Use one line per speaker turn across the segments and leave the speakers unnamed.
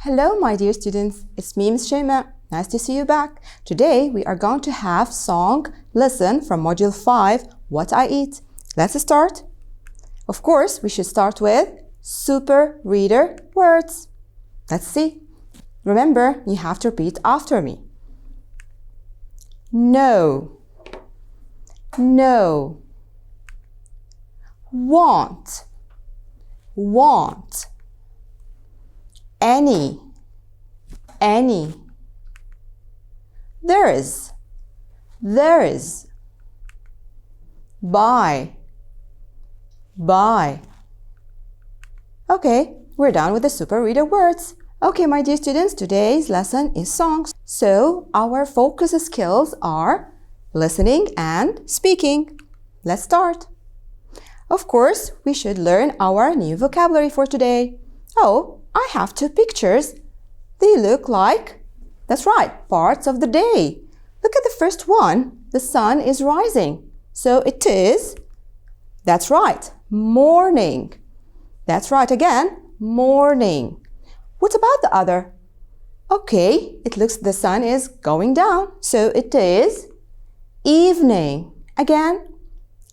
Hello, my dear students. It's me, Ms. Shema. Nice to see you back. Today, we are going to have song lesson from Module 5, What I Eat. Let's start. Of course, we should start with super reader words. Let's see. Remember, you have to repeat after me. No. No. Want. Want. Any. There is. Buy. Okay, we're done with the super reader words. Okay, my dear students, today's lesson is songs. So our focus skills are listening and speaking. Let's start. Of course, we should learn our new vocabulary for today. Oh, I have two pictures. They look like, that's right, parts of the day. Look at the first one. The sun is rising. So it is, that's right, morning. That's right again, morning. What about the other? Okay, it looks the sun is going down. So it is evening. Again,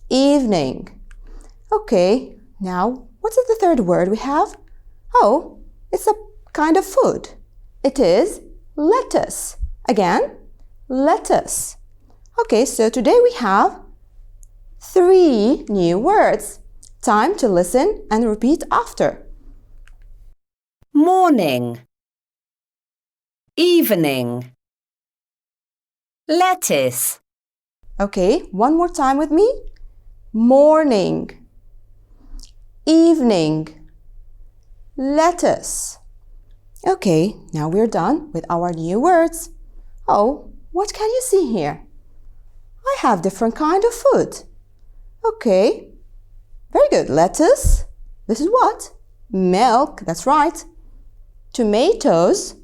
evening. Okay, now what is the third word we have? Oh, it's a kind of food. It is lettuce. Again, lettuce. Okay, so today we have 3 new words. Time to listen and repeat after.
Morning, evening, lettuce.
Okay, one more time with me. Morning, evening, lettuce. Okay, now we're done with our new words. Oh, what can you see here? I have different kind of food. Okay, very good. Lettuce. This is what? Milk, that's right. Tomatoes.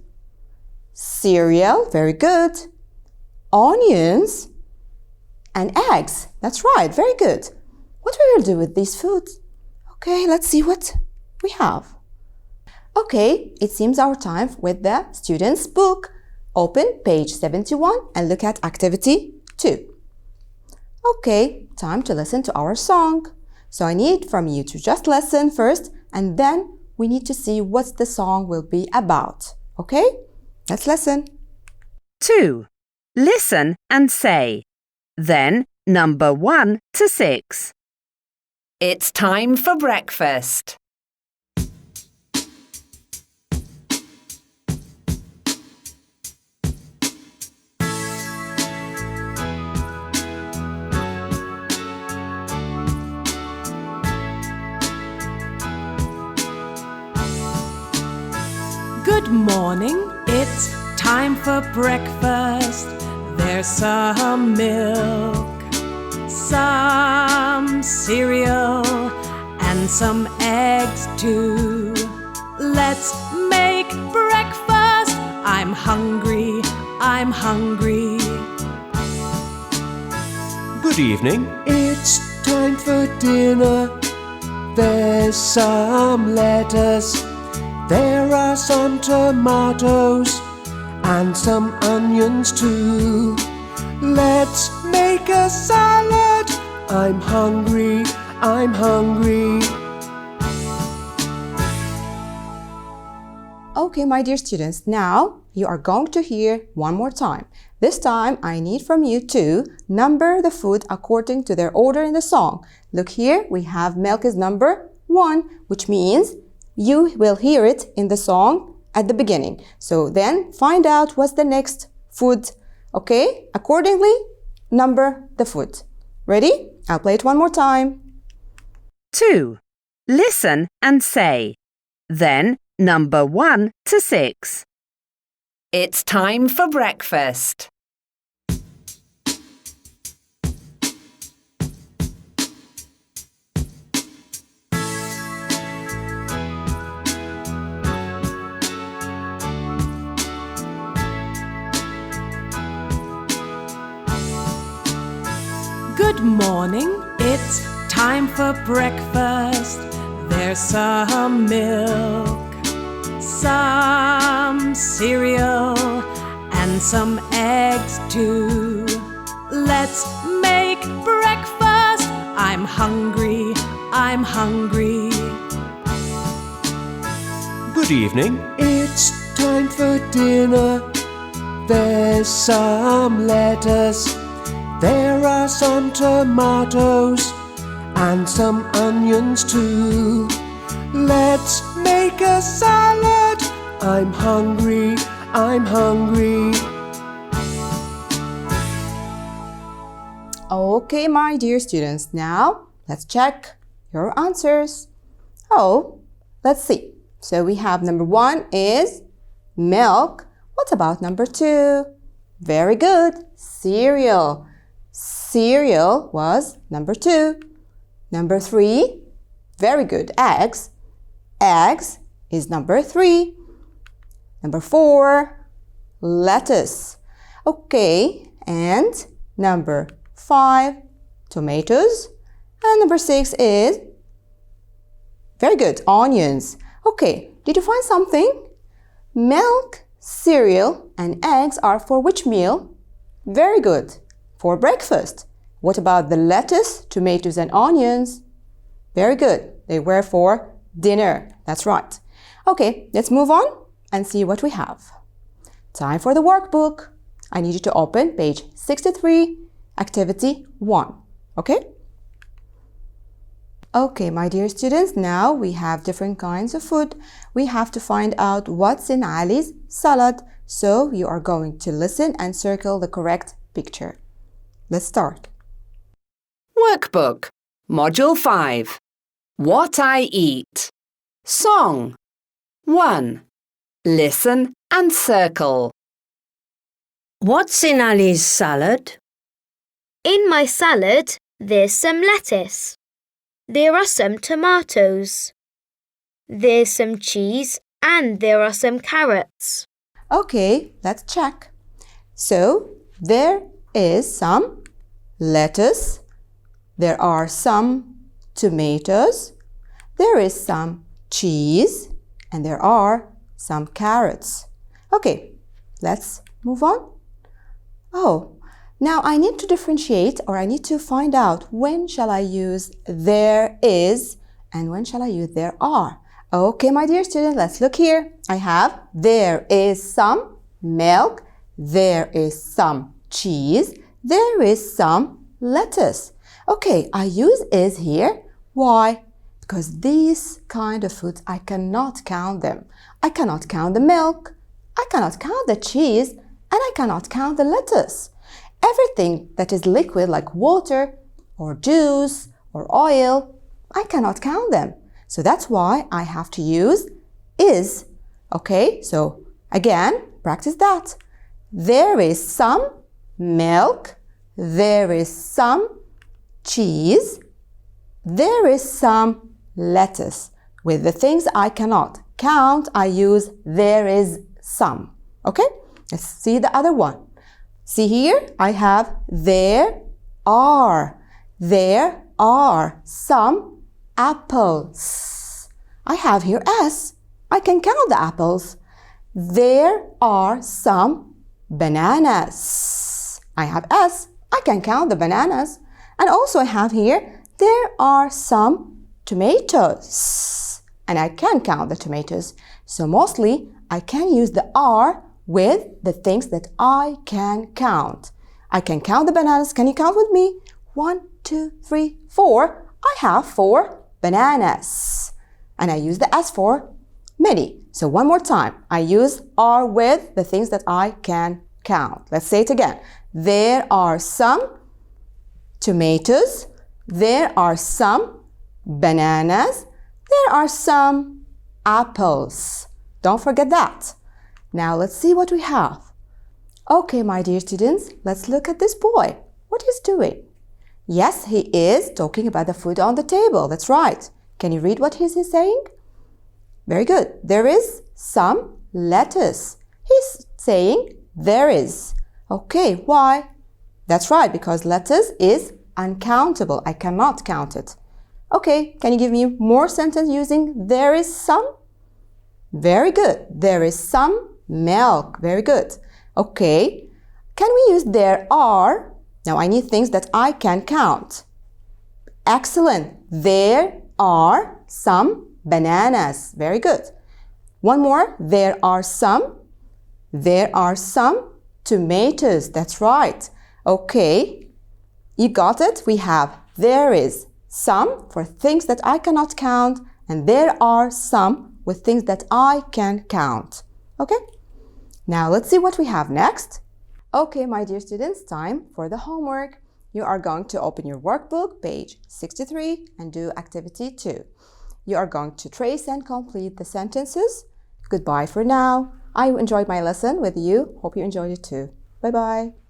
Cereal, very good. Onions. And eggs, that's right, very good. What we will do with these foods? Okay, let's see what we have. Okay, it seems our time with the student's book. Open page 71 and look at activity 2. Okay, time to listen to our song. So I need from you to just listen first and then we need to see what the song will be about. Okay, let's listen.
2. Listen and say. Then number 1 to 6. It's time for breakfast.
Good morning, it's time for breakfast. There's some milk, some cereal, and some eggs too. Let's make breakfast. I'm hungry.
Good evening. It's time for dinner. There's some lettuce. There are some tomatoes and some onions too. Let's make a salad. I'm hungry.
Okay, my dear students, now you are going to hear one more time. This time I need from you to number the food according to their order in the song. Look here, we have milk is number 1, which means you will hear it in the song at the beginning. So then find out what's the next food. Okay? Accordingly, number the food. Ready? I'll play it one more time.
2. Listen and say. Then number 1 to 6. It's time for breakfast.
morning, it's time for breakfast. There's some milk, some cereal, and some eggs too. Let's make breakfast. I'm hungry, I'm hungry.
Good evening. It's time for dinner. There's some lettuce. There are some tomatoes and some onions too. Let's make a salad. I'm hungry, I'm hungry.
Okay, my dear students, now let's check your answers. Oh, let's see. So we have number 1 is milk. What about number 2? Very good, cereal. Cereal was number 2. Number 3, very good, eggs. Eggs is number 3. Number 4, lettuce. Okay, and number 5, tomatoes. And number 6 is, very good, onions. Okay, did you find something? Milk, cereal, and eggs are for which meal? Very good, for breakfast. What about the lettuce, tomatoes, and onions? Very good, they were for dinner. That's right. Okay, let's move on and see what we have. Time for the workbook. I need you to open page 63, activity 1. Okay? Okay, my dear students, now we have different kinds of food. We have to find out what's in Ali's salad. So you are going to listen and circle the correct picture. Let's start.
Workbook, Module 5. What I eat. Song. 1. Listen and circle.
What's in Ali's salad?
In my salad, there's some lettuce. There are some tomatoes. There's some cheese and there are some carrots.
Okay, let's check. So there is some lettuce. There are some tomatoes. There is some cheese and there are some carrots. Okay, let's move on. Oh, now I need to differentiate, or I need to find out when shall I use there is and when shall I use there are. Okay, my dear students, let's look here. I have there is some milk, there is some cheese, there is some lettuce. Okay, I use is here. Why? Because these kind of foods, I cannot count them. I cannot count the milk, I cannot count the cheese, and I cannot count the lettuce. Everything that is liquid like water or juice or oil, I cannot count them. So that's why I have to use is. Okay, so again, practice that. There is some milk, there is some cheese, there is some lettuce. With the things I cannot count, I use there is some. Okay, let's see the other one. See here, I have there are some apples. I have here S. I can count the apples. There are some bananas. I have S. I can count the bananas. And also I have here, there are some tomatoes. And I can count the tomatoes. So mostly I can use the are with the things that I can count. I can count the bananas. Can you count with me? 1, 2, 3, 4. I have 4 bananas. And I use the S for many. So one more time. I use are with the things that I can count. Let's say it again. There are some tomatoes. There are some bananas. There are some apples. Don't forget that. Now let's see what we have. Okay, my dear students, let's look at this boy. What he's doing? Yes, he is talking about the food on the table. That's right. Can you read what he's saying? Very good. There is some lettuce. He's saying there is. Okay, why? That's right, because lettuce is uncountable. I cannot count it. Okay, can you give me more sentence using there is some? Very good. There is some milk. Very good. Okay, can we use there are? Now I need things that I can count. Excellent. There are some bananas. Very good. One more. There are some. There are some tomatoes. That's right. Okay, you got it. We have there is some for things that I cannot count, and there are some with things that I can count. Okay? Now let's see what we have next. Okay, my dear students, time for the homework. You are going to open your workbook, page 63, and do activity 2. You are going to trace and complete the sentences. Goodbye for now. I enjoyed my lesson with you. Hope you enjoyed it too. Bye-bye.